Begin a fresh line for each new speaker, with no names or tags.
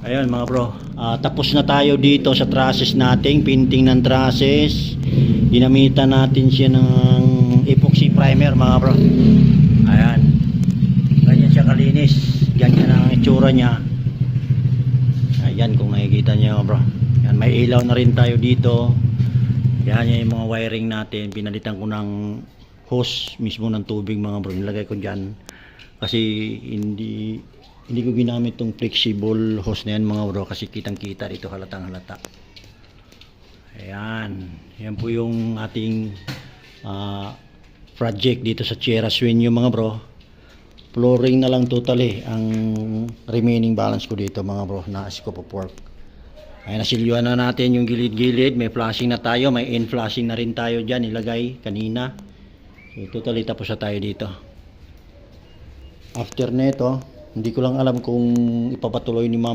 Ayun mga bro, tapos na tayo dito sa trusses natin, painting ng trusses. Ginamitan natin siya ng epoxy primer mga bro. Ayan, ganyan siya kalinis, ganyan ang itsura niya. Ayan kung nakikita niyo bro. Yan, may ilaw na rin tayo dito. Yan yung mga wiring natin, pinalitan ko ng hose mismo ng tubig mga bro, nilagay ko dyan kasi hindi ko ginamit tong flexible hose na yan mga bro kasi kitang kita dito, halatang halata. Ayan, yan po yung ating project dito sa Sierra Sueño mga bro. Flooring na lang totally ang remaining balance ko dito mga bro na scope of work. Ayan, nasilyuan na natin yung gilid-gilid, may flashing na tayo, may end flashing na rin tayo dyan ilagay kanina. So totally tapos na tayo dito. After neto, hindi ko lang alam kung ipapatuloy ni ma'am